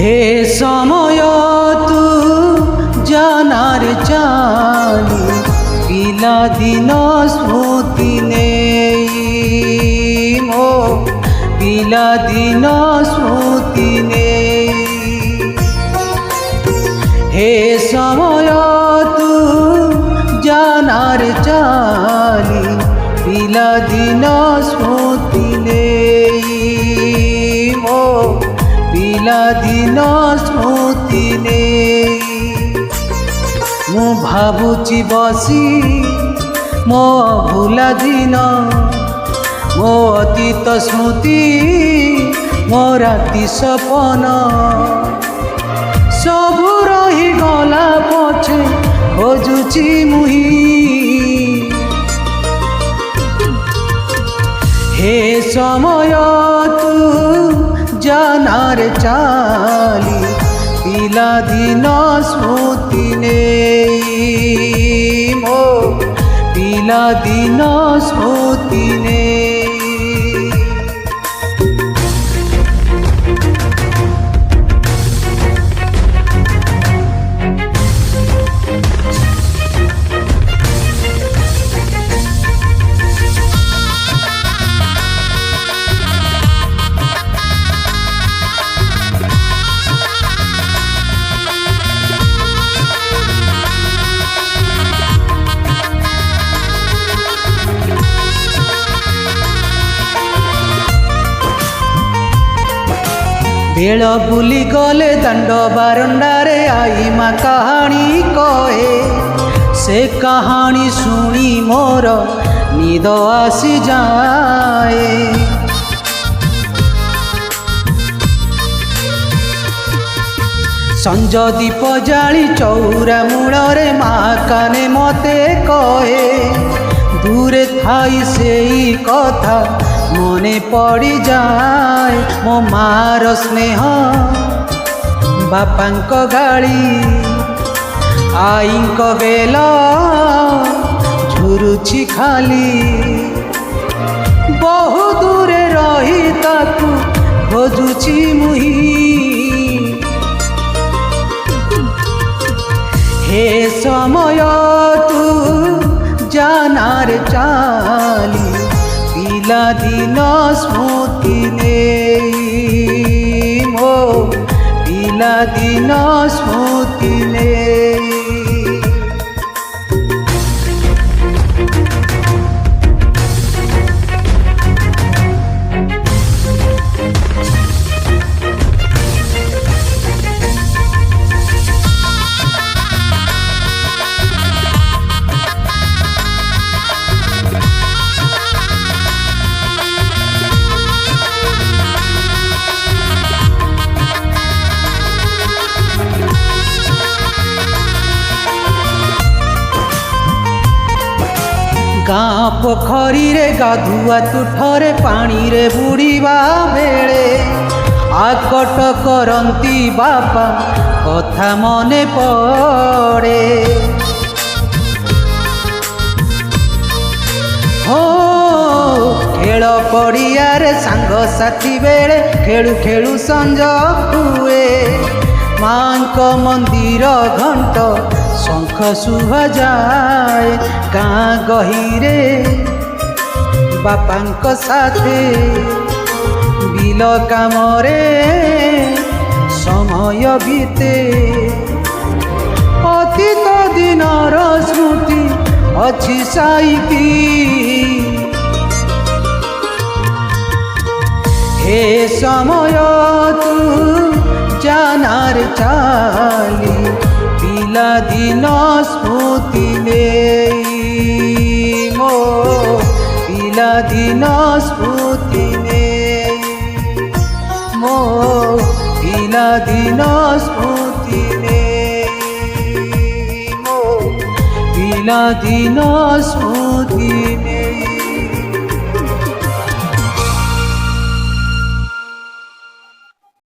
हे समय तू जानार चाली पिला दिन स्मृति नेई मो पिला दिन स्मृति नेई हे समय तू जानार चाली पिला दिन स्मृति नेई मो पिला दिन स्मृति नेई मु भावुची बसी मो भूला दिन मो अतीत स्मृति मो राति सपन सबु रही गला पछे खोजुची मुही हे समय तू जानार चाली पिला दिन स्मृति नेई मो पिला दिन स्मृति नेई बेल बुली गले दंड बारंडारे आई माँ कहानी कहे से कहानी शुणी मोर निद आसी जाए संज दीप जाली चौरा मूलरे माँ काने मते कहे दूरे थाई सेई कथा मने पड़ी जाए मो मार स्नेह बापांक गाड़ी आईंक बेल झुरुची खाली बहु दूरे रही ताकू खोजुची मुही हे समय तू जानार चाली पिला दिन स्मृति नेई मो पिला दिन स्मृति नेई गाँ पोखरी रे गाधुआ तुठरे पानी रे बुड़ीबा बेले आकट करंती बापा कथा मने पड़े हो खेल पड़िया रे सांग साथी बेले खेलु खेलु संज हुए मांक मंदिर घंट शंख शुभा जाए गाँ गहीरे बापांक साथे बिल कामरे समय बीते अतीत दिनर स्मृति अछि साइती हे समय तू जानार चाली पिला दिन स्मृति नेई मो पिला दिन स्मृति नेई मो पिला दिन स्मृति नेई मो पिला दिन स्मृति